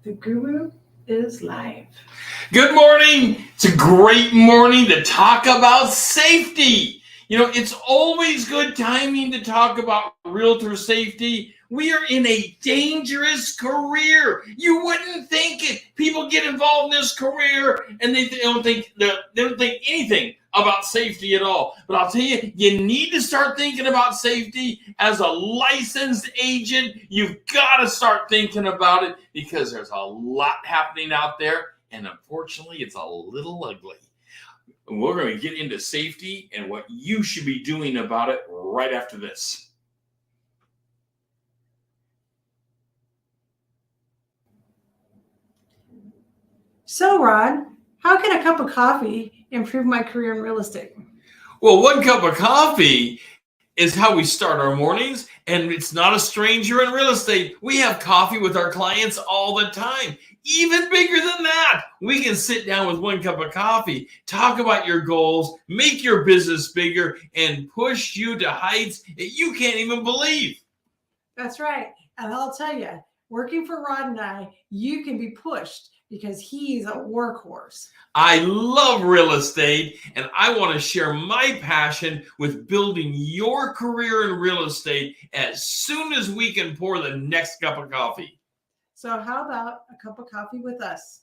The Guru is live. Good morning. It's a great morning to talk about safety. You know, it's always good timing to talk about realtor safety. We are in a dangerous career. You wouldn't think it. People get involved in this career and they don't think anything about safety at all. But I'll tell you, you need to start thinking about safety as a licensed agent. You've got to start thinking about it because there's a lot happening out there, and unfortunately, it's a little ugly. We're going to get into safety and what you should be doing about it right after this. So, Rod, how can a cup of coffee improve my career in real estate? Well, one cup of coffee is how we start our mornings, and it's not a stranger in real estate. We have coffee with our clients all the time. Even bigger than that, we can sit down with one cup of coffee, talk about your goals, make your business bigger, and push you to heights that you can't even believe. That's right. And I'll tell you, working for Rod and I, you can be pushed because he's a workhorse. I love real estate, and I want to share my passion with building your career in real estate as soon as we can pour the next cup of coffee. So how about a cup of coffee with us?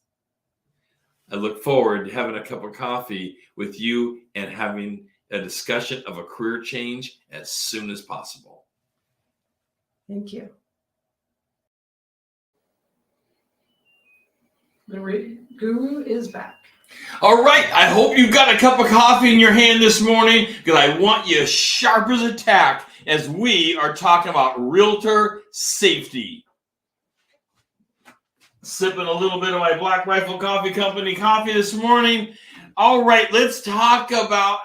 I look forward to having a cup of coffee with you and having a discussion of a career change as soon as possible. Thank you. The Guru is back. All right, I hope you've got a cup of coffee in your hand this morning because I want you sharp as a tack as we are talking about realtor safety. Sipping a little bit of my Black Rifle Coffee Company coffee this morning. All right, let's talk about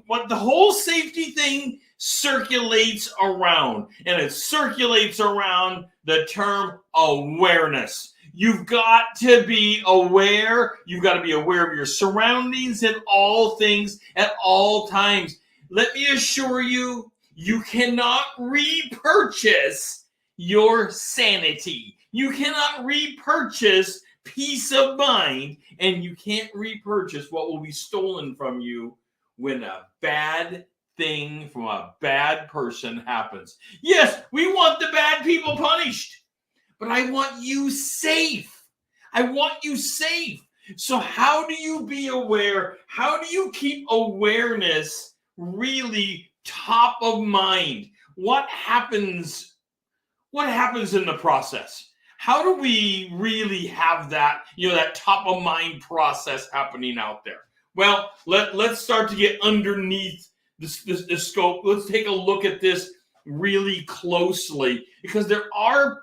what the whole safety thing circulates around. And it circulates around the term awareness. You've got to be aware. You've got to be aware of your surroundings and all things at all times. Let me assure you, you cannot repurchase your sanity. You cannot repurchase peace of mind, and you can't repurchase what will be stolen from you when a bad thing from a bad person happens. Yes, we want the bad people punished. But I want you safe. I want you safe. So how do you be aware? How do you keep awareness really top of mind? What happens in the process? How do we really have that, that top of mind process happening out there? Well, let's start to get underneath the scope. Let's take a look at this really closely because there are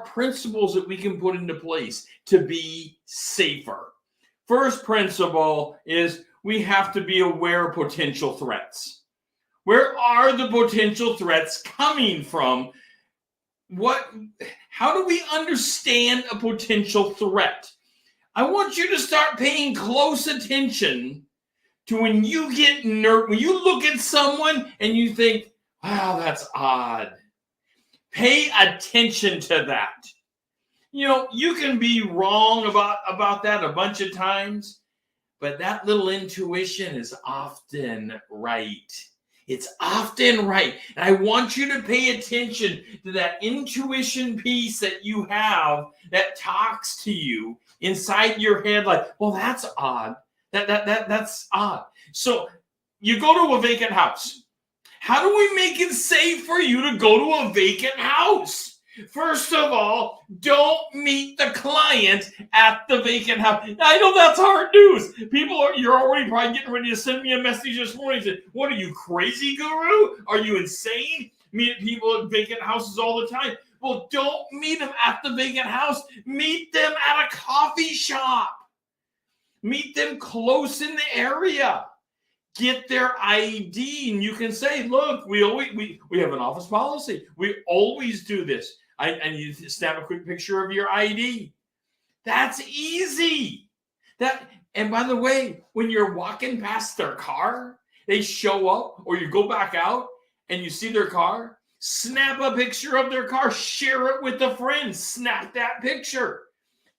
principles that we can put into place to be safer. First principle is we have to be aware of potential threats. Where are the potential threats coming from? How do we understand a potential threat? I want you to start paying close attention to when you get nervous, when you look at someone and you think, wow, that's odd. Pay attention to that. You can be wrong about that a bunch of times, but that little intuition is often right. It's often right. And I want you to pay attention to that intuition piece that you have that talks to you inside your head like, well, that's odd. That's odd. So you go to a vacant house. How do we make it safe for you to go to a vacant house? First of all, don't meet the client at the vacant house. I know that's hard news. You're already probably getting ready to send me a message this morning saying, what are you, crazy, Guru? Are you insane? Meet people at vacant houses all the time. Well, don't meet them at the vacant house. Meet them at a coffee shop. Meet them close in the area. Get their ID, and you can say, look, we have an office policy. We always do this. I need to snap a quick picture of your ID. That's easy. And by the way, when you're walking past their car, they show up, or you go back out and you see their car, Snap a picture of their car, share it with a friend, snap that picture.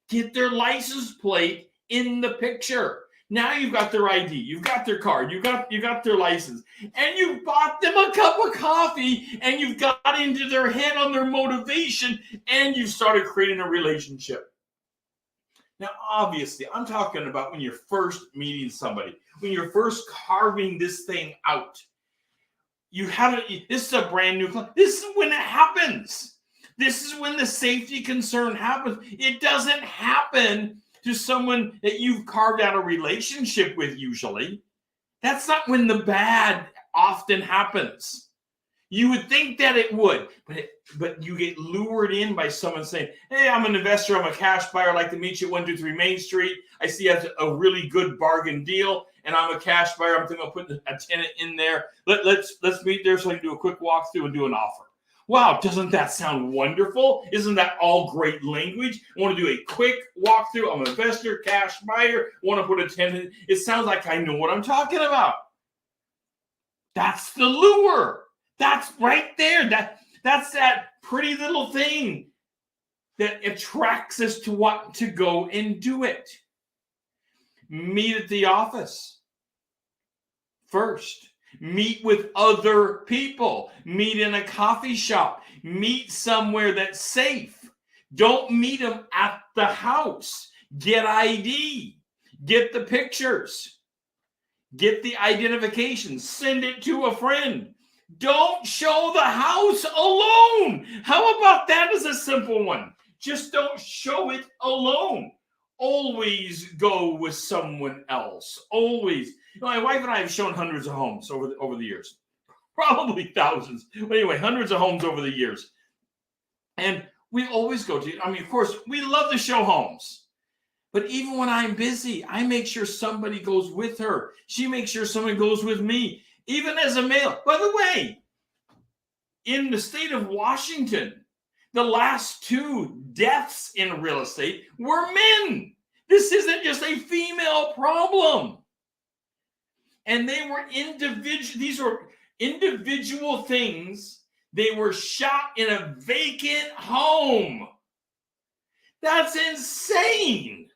Get their license plate in the picture. Now you've got their ID, you've got their card, you got their license, and you bought them a cup of coffee, and you've got into their head on their motivation, and you've started creating a relationship. Now, obviously, I'm talking about when you're first meeting somebody, when you're first carving this thing out. This is a brand new client. This is when it happens. This is when the safety concern happens. It doesn't happen to someone that you've carved out a relationship with usually. That's not when the bad often happens. You would think that it would, but you get lured in by someone saying, hey, I'm an investor, I'm a cash buyer, I'd like to meet you at 123 Main Street. I see you have a really good bargain deal, and I'm a cash buyer. I'm thinking of putting a tenant in there. Let's meet there so I can do a quick walkthrough and do an offer. Wow, doesn't that sound wonderful? Isn't that all great language? I want to do a quick walkthrough. I'm an investor, cash buyer, want to put a tenant. It sounds like I know what I'm talking about. That's the lure. That's right there. That's that pretty little thing that attracts us to want to go and do it. Meet at the office first. Meet with other people. Meet in a coffee shop. Meet somewhere that's safe. Don't meet them at the house. Get ID. Get the pictures. Get the identification. Send it to a friend. Don't show the house alone. How about that as a simple one? Just don't show it alone. Always go with someone else. Always. My wife and I have shown hundreds of homes over the years. Probably thousands. But anyway, hundreds of homes over the years. And we always go to, of course, we love to show homes. But even when I'm busy, I make sure somebody goes with her. She makes sure someone goes with me. Even as a male. By the way, in the state of Washington, the last 2 deaths in real estate were men. This isn't just a female problem. And they were these were individual things. They were shot in a vacant home. That's insane.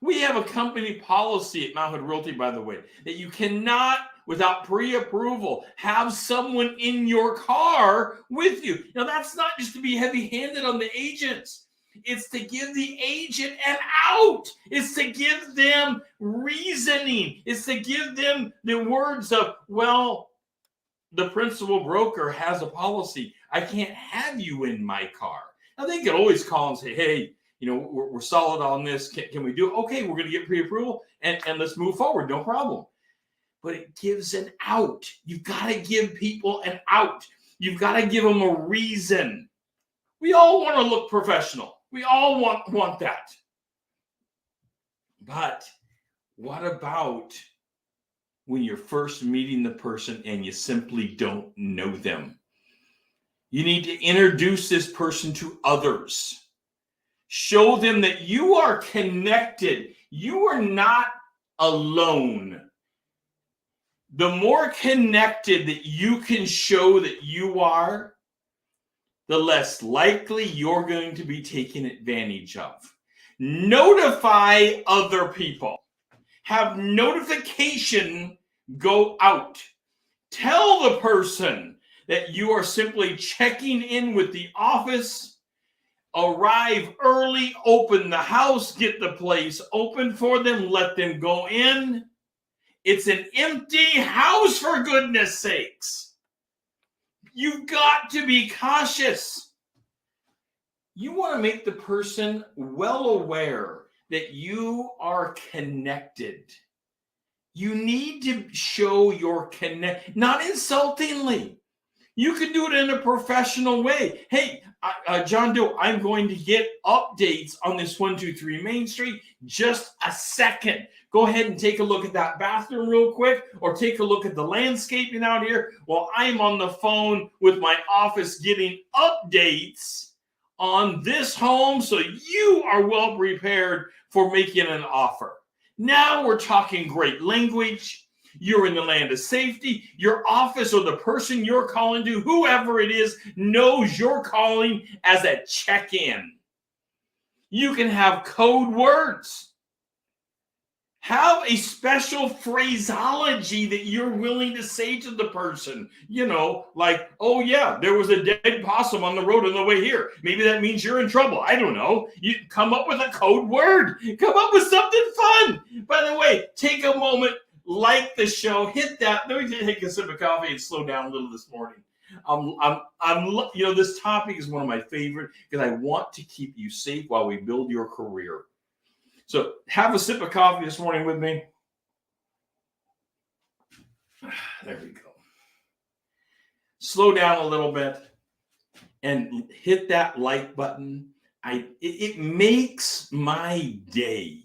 We have a company policy at Mount Hood Realty, by the way, that you cannot, without pre-approval, have someone in your car with you. Now, that's not just to be heavy-handed on the agents. It's to give the agent an out. It's to give them reasoning. It's to give them the words of, well, the principal broker has a policy. I can't have you in my car. Now, they could always call and say, hey, we're solid on this. Can we do it? Okay, we're going to get pre-approval and let's move forward. No problem. But it gives an out. You've got to give people an out. You've got to give them a reason. We all want to look professional. We all want that. But what about when you're first meeting the person and you simply don't know them? You need to introduce this person to others. Show them that you are connected. You are not alone. The more connected that you can show that you are, the less likely you're going to be taken advantage of. Notify other people. Have notification go out. Tell the person that you are simply checking in with the office. Arrive early, open the house, get the place open for them, let them go in. It's an empty house, for goodness sakes. You've got to be cautious. You want to make the person well aware that you are connected. You need to show your connect, not insultingly. You can do it in a professional way. Hey, John Doe, I'm going to get updates on this 123 Main Street. Just a second. Go ahead and take a look at that bathroom real quick, or take a look at the landscaping out here while I'm on the phone with my office getting updates on this home so you are well prepared for making an offer. Now we're talking great language. You're in the land of safety. Your office or the person you're calling to, whoever it is, knows you're calling as a check-in. You can have code words. Have a special phraseology that you're willing to say to the person. You know, like, oh yeah, there was a dead possum on the road on the way here. Maybe that means you're in trouble. I don't know. You come up with a code word. Come up with something fun. By the way, take a moment, like the show, hit that. Let me take a sip of coffee and slow down a little this morning. You know, this topic is one of my favorite because I want to keep you safe while we build your career. So have a sip of coffee this morning with me. There we go. Slow down a little bit and hit that like button. It makes my day.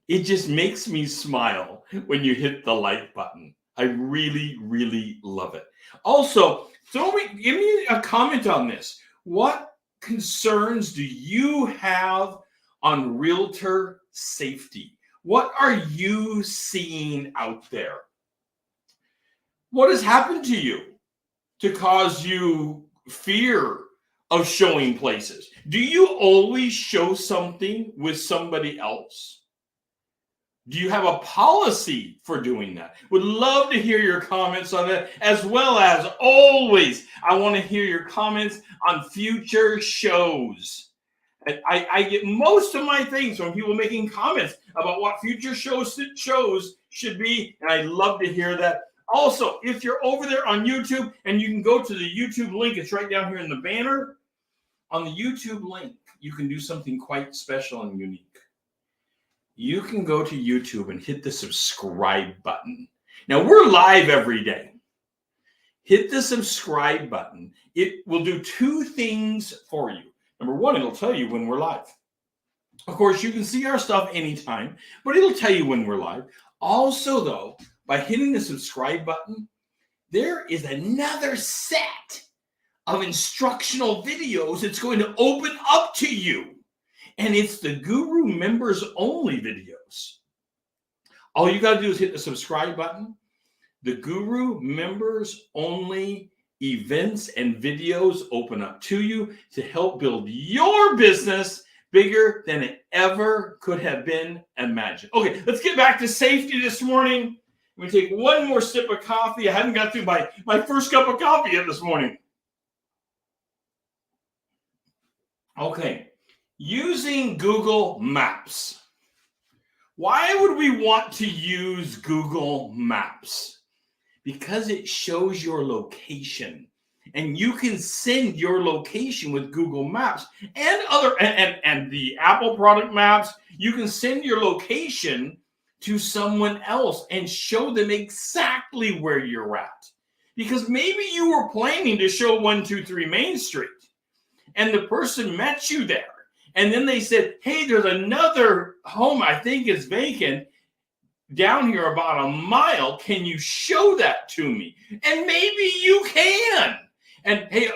It just makes me smile when you hit the like button. I really, really love it. Also, give me a comment on this. What concerns do you have on realtor safety? What are you seeing out there? What has happened to you to cause you fear of showing places? Do you always show something with somebody else? Do you have a policy for doing that? Would love to hear your comments on that, as well as always, I want to hear your comments on future shows. And I get most of my things from people making comments about what future shows should be, and I love to hear that. Also, if you're over there on YouTube, and you can go to the YouTube link, it's right down here in the banner. On the YouTube link, you can do something quite special and unique. You can go to YouTube and hit the subscribe button. Now, we're live every day. Hit the subscribe button. It will do two things for you. Number one, it'll tell you when we're live. Of course, you can see our stuff anytime, but it'll tell you when we're live. Also, though, by hitting the subscribe button, there is another set of instructional videos that's going to open up to you. And it's the Guru members only videos. All you got to do is hit the subscribe button. The Guru members only events and videos open up to you to help build your business bigger than it ever could have been imagined. Okay, let's get back to safety this morning. I'm going to take one more sip of coffee. I haven't got through my first cup of coffee yet this morning. Okay. Using Google Maps. Why would we want to use Google Maps? Because it shows your location. And you can send your location with Google Maps and the Apple product maps. You can send your location to someone else and show them exactly where you're at. Because maybe you were planning to show 123 Main Street and the person met you there. And then they said, hey, there's another home, I think it's vacant, down here about a mile. Can you show that to me? And maybe you can. And hey,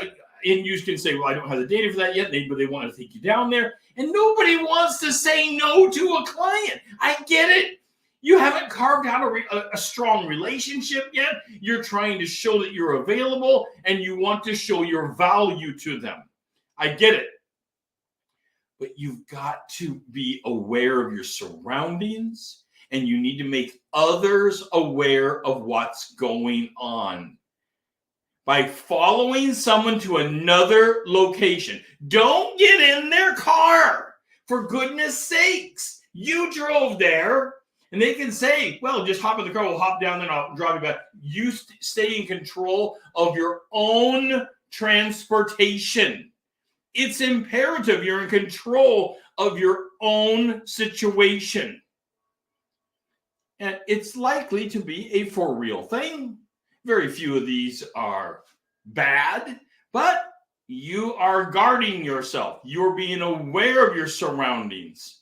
and you can say, well, I don't have the data for that yet, but they want to take you down there. And nobody wants to say no to a client. I get it. You haven't carved out a strong relationship yet. You're trying to show that you're available, and you want to show your value to them. I get it. But you've got to be aware of your surroundings, and you need to make others aware of what's going on by following someone to another location. Don't get in their car, for goodness sakes. You drove there, and they can say, well, just hop in the car, we'll hop down there, and I'll drive you back. You stay in control of your own transportation. It's imperative you're in control of your own situation. And it's likely to be a for real thing. Very few of these are bad, but you are guarding yourself. You're being aware of your surroundings.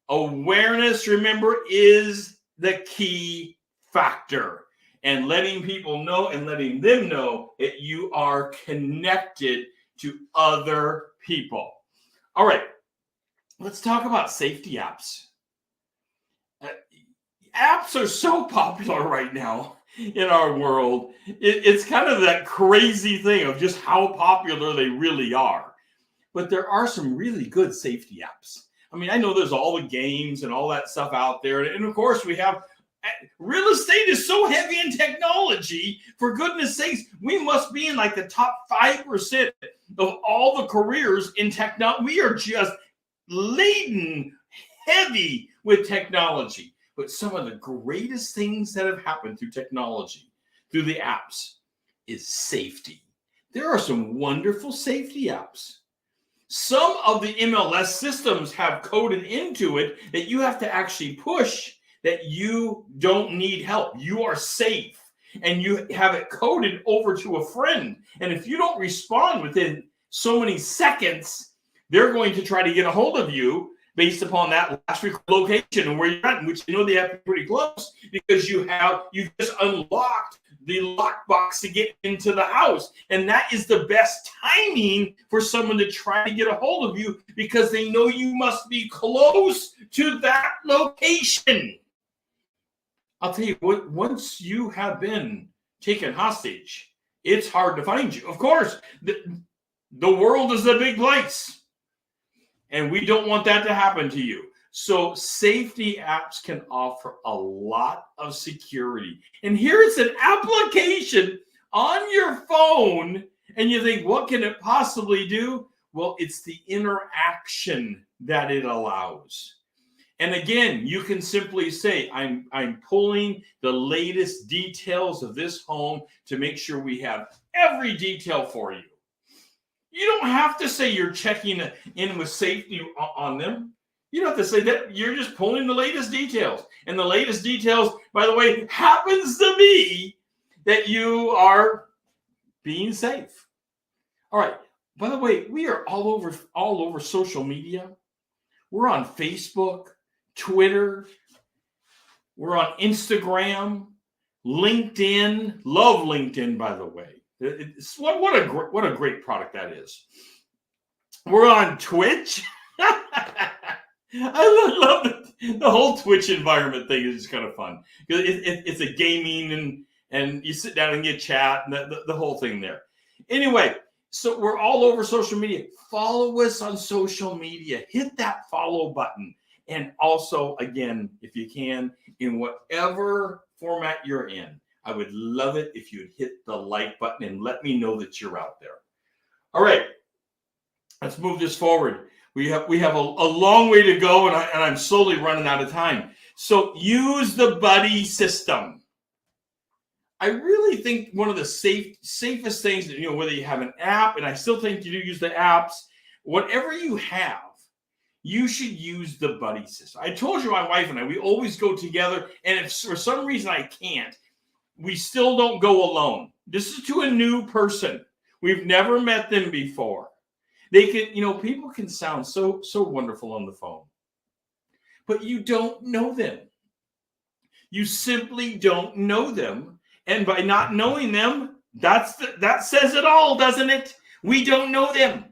Awareness, remember, is the key factor. And letting people know and letting them know that you are connected to other people. All right, let's talk about safety apps. apps are so popular right now in our world. It's kind of that crazy thing of just how popular they really are. But there are some really good safety apps. I mean, I know there's all the games and all that stuff out there. And of course, we have real estate is so heavy in technology. For goodness sakes, we must be in like the top 5% of all the careers in technology. We are just laden heavy with technology. But some of the greatest things that have happened through technology, through the apps, is safety. There are some wonderful safety apps. Some of the MLS systems have coded into it that you have to actually push that you don't need help. You are safe. And you have it coded over to a friend. And if you don't respond within so many seconds, they're going to try to get a hold of you based upon that last location and where you're at, which they have to be pretty close because you've just unlocked the lockbox to get into the house. And that is the best timing for someone to try to get a hold of you because they know you must be close to that location. I'll tell you what, once you have been taken hostage, it's hard to find you. Of course, the world is a big place. And we don't want that to happen to you. So safety apps can offer a lot of security. And here it's an application on your phone. And you think, what can it possibly do? Well, it's the interaction that it allows. And again, you can simply say, I'm pulling the latest details of this home to make sure we have every detail for you. You don't have to say you're checking in with safety on them. You don't have to say that. You're just pulling the latest details. And the latest details, by the way, happens to be that you are being safe. All right. By the way, we are all over social media. We're on Facebook, Twitter. We're on Instagram, LinkedIn. Love LinkedIn, by the way. What a great product that is. We're on Twitch. I love the whole Twitch environment thing is just kind of fun because it's a gaming and you sit down and you chat and the whole thing there. Anyway, so we're all over social media. Follow us on social media. Hit that follow button. And also, again, if you can, in whatever format you're in, I would love it if you'd hit the like button and let me know that you're out there. All right, let's move this forward. We have a long way to go, and I'm slowly running out of time. So use the buddy system. I really think one of the safest things, whether you have an app, and I still think you do use the apps, whatever you have, you should use the buddy system. I told you my wife and I, we always go together, and if for some reason I can't, we still don't go alone. This is to a new person. We've never met them before. They can, people can sound so wonderful on the phone, but you don't know them. You simply don't know them. And by not knowing them, that says it all, doesn't it? We don't know them.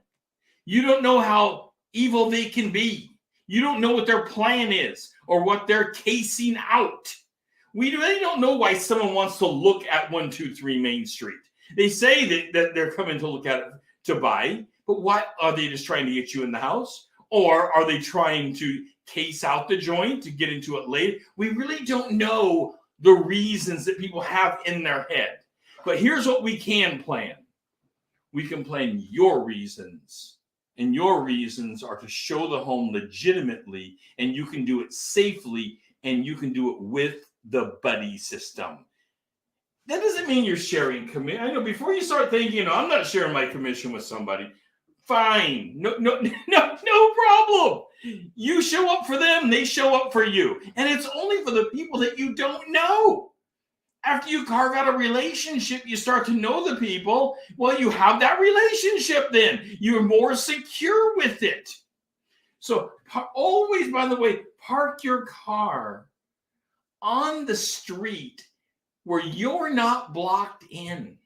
You don't know how evil they can be. You don't know what their plan is or what they're casing out. We really don't know why someone wants to look at 123 Main Street. They say that they're coming to look at it to buy, but what are they just trying to get you in the house? Or are they trying to case out the joint to get into it later? We really don't know the reasons that people have in their head. But here's what we can plan. We can plan your reasons. And your reasons are to show the home legitimately, and you can do it safely, and you can do it with the buddy system. That doesn't mean you're sharing commission. I know before you start thinking, I'm not sharing my commission with somebody. Fine. No problem. You show up for them, they show up for you. And it's only for the people that you don't know. After you carve out a relationship, you start to know the people. Well, you have that relationship then. You're more secure with it. So always, by the way, park your car on the street where you're not blocked in.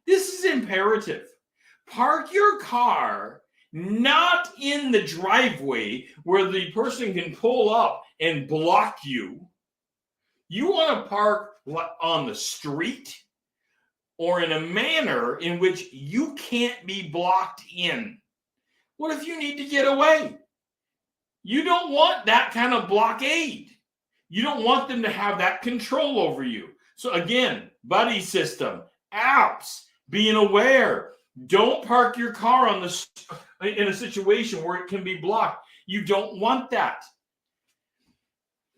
This is imperative. Park your car not in the driveway where the person can pull up and block you. You want to park on the street or in a manner in which you can't be blocked in. What if you need to get away? You don't want that kind of blockade. You don't want them to have that control over you. So again, buddy system, apps, being aware. Don't park your car in a situation where it can be blocked. You don't want that.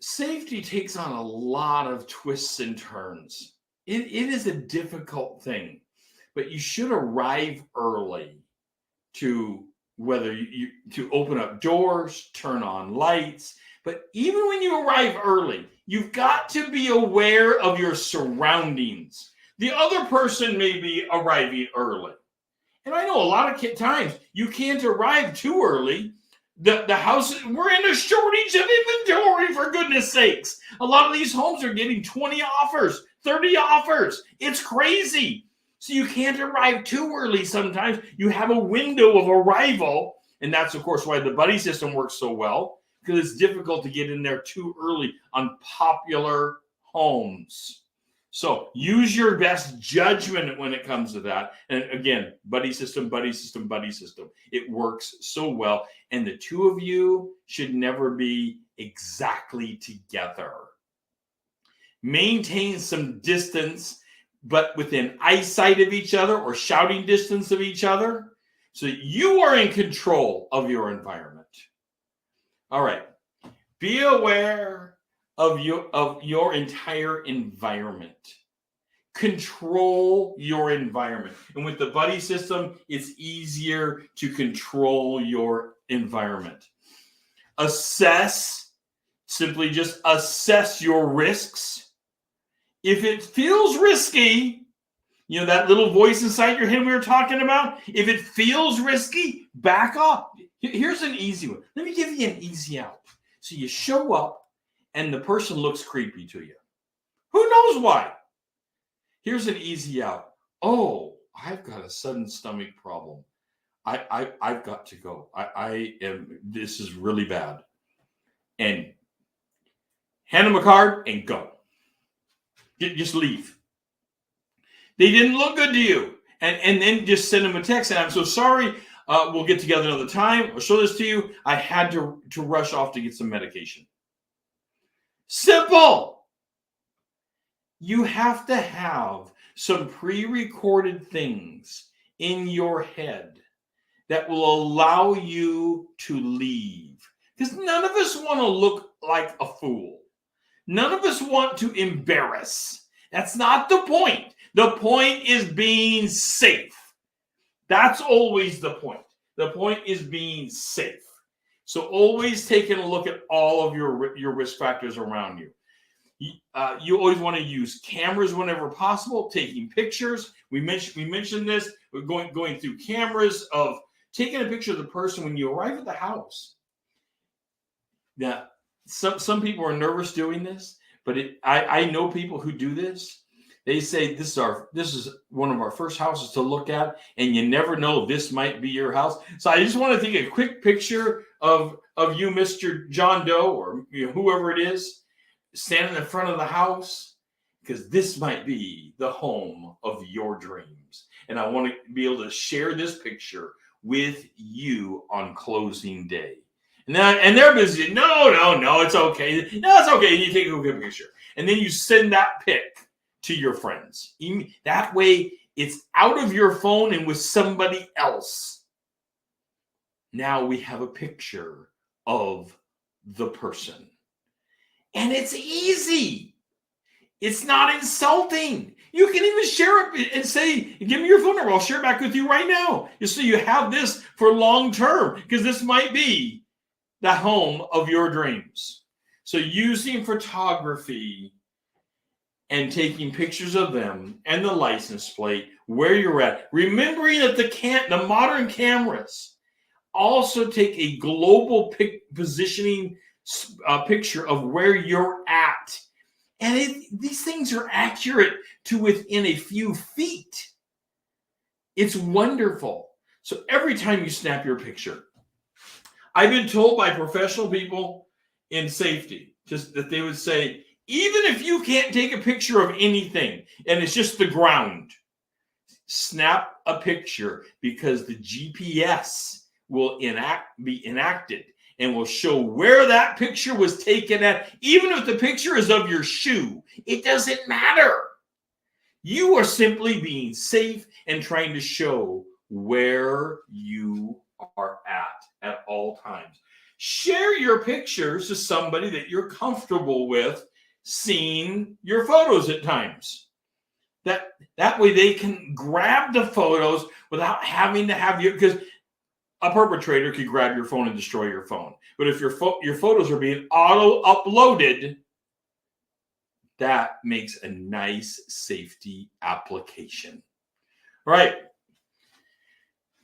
Safety takes on a lot of twists and turns. It is a difficult thing, but you should arrive early to to open up doors, turn on lights. But even when you arrive early, you've got to be aware of your surroundings. The other person may be arriving early. And I know a lot of times you can't arrive too early. The house, we're in a shortage of inventory, for goodness sakes. A lot of these homes are getting 20 offers, 30 offers. It's crazy. So you can't arrive too early sometimes. You have a window of arrival. And that's, of course, why the buddy system works so well, because it's difficult to get in there too early on popular homes. So use your best judgment when it comes to that. And again, buddy system, buddy system, buddy system. It works so well. And the two of you should never be exactly together. Maintain some distance, but within eyesight of each other or shouting distance of each other, so that you are in control of your environment. All right. Be aware of your entire environment. Control your environment. And with the buddy system, it's easier to control your environment. Simply just assess your risks. If it feels risky, you know, that little voice inside your head we were talking about, if it feels risky, back up. Here's an easy one. Let me give you an easy out. So you show up and the person looks creepy to you. Who knows why? Here's an easy out. Oh, I've got a sudden stomach problem. I've got to go. This is really bad. And hand them a card and go. Just leave. They didn't look good to you. And then just send them a text and I'm so sorry. We'll get together another time. I'll show this to you. I had to rush off to get some medication. Simple. You have to have some pre-recorded things in your head that will allow you to leave. Because none of us want to look like a fool. None of us want to embarrass. That's not the point. The point is being safe. That's always the point. The point is being safe. So always taking a look at all of your risk factors around you. You always want to use cameras whenever possible, taking pictures. We mentioned this. We're going through cameras of taking a picture of the person when you arrive at the house. Now, some people are nervous doing this, but I know people who do this. They say this is one of our first houses to look at, and you never know, this might be your house. So I just want to take a quick picture of you, Mr. John Doe, or whoever it is, standing in front of the house, because this might be the home of your dreams. And I want to be able to share this picture with you on closing day. And they're busy. No, it's okay. No, it's okay. You take a good picture. And then you send that pic to your friends. That way it's out of your phone and with somebody else. Now we have a picture of the person. And it's easy. It's not insulting. You can even share it and say, give me your phone number. I'll share it back with you right now. Just so you have this for long term, because this might be the home of your dreams. So using photography and taking pictures of them and the license plate, where you're at, remembering that the modern cameras also take a global positioning picture of where you're at. And these things are accurate to within a few feet. It's wonderful. So every time you snap your picture, I've been told by professional people in safety, just that they would say, Even if you can't take a picture of anything and it's just the ground, snap a picture, because the GPS will be enacted and will show where that picture was taken at. Even if the picture is of your shoe, it doesn't matter. You are simply being safe and trying to show where you are at all times. Share your pictures to somebody that you're comfortable with seeing your photos at times. That way they can grab the photos without having to have you, because a perpetrator could grab your phone and destroy your phone. But if your photos are being auto-uploaded, that makes a nice safety application. All right.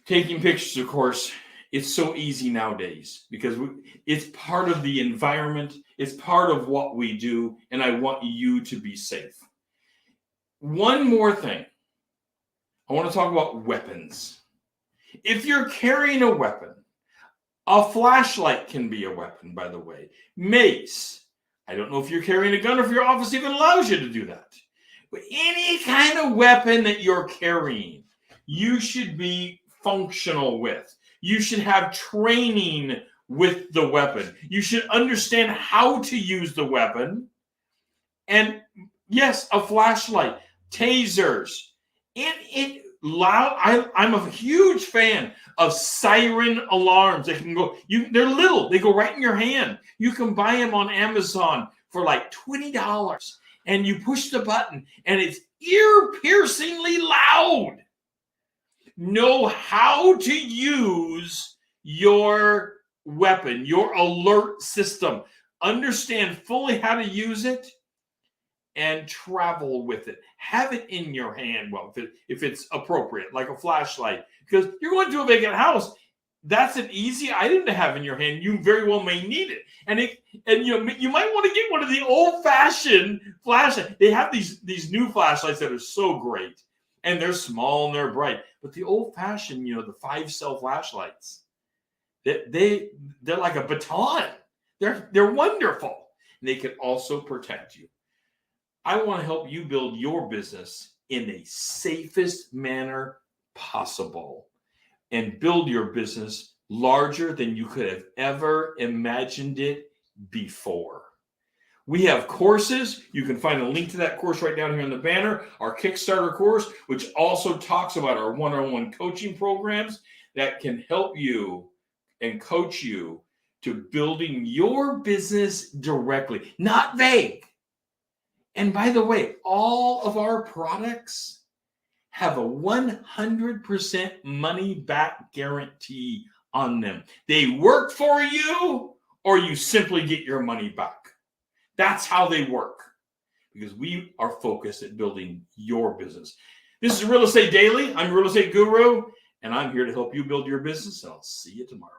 Taking pictures, of course, it's so easy nowadays because it's part of the environment. It's part of what we do, and I want you to be safe. One more thing. I want to talk about weapons. If you're carrying a weapon, a flashlight can be a weapon, by the way. Mace. I don't know if you're carrying a gun or if your office even allows you to do that. But any kind of weapon that you're carrying, you should be functional with. You should have training with the weapon. You should understand how to use the weapon. And yes, a flashlight, tasers. I'm a huge fan of siren alarms that can go. They're little. They go right in your hand. You can buy them on Amazon for like $20, and you push the button, and it's ear-piercingly loud. Know how to use your weapon, your alert system. Understand fully how to use it and travel with it. Have it in your hand, well, if it's appropriate, like a flashlight, because you're going to a vacant house. That's an easy item to have in your hand. You very well may need it, and you might want to get one of the old-fashioned flashlights. They have these new flashlights that are so great, and they're small and they're bright. But the old-fashioned, the 5-cell flashlights, they're like a baton. They're wonderful, and they can also protect you. I want to help you build your business in the safest manner possible and build your business larger than you could have ever imagined it before. We have courses. You can find a link to that course right down here in the banner. Our Kickstarter course, which also talks about our one-on-one coaching programs that can help you and coach you to building your business directly, not vague. And by the way, all of our products have a 100% money back guarantee on them. They work for you, or you simply get your money back. That's how they work, because we are focused at building your business. This is Real Estate Daily. I'm Real Estate Guru, and I'm here to help you build your business, and I'll see you tomorrow.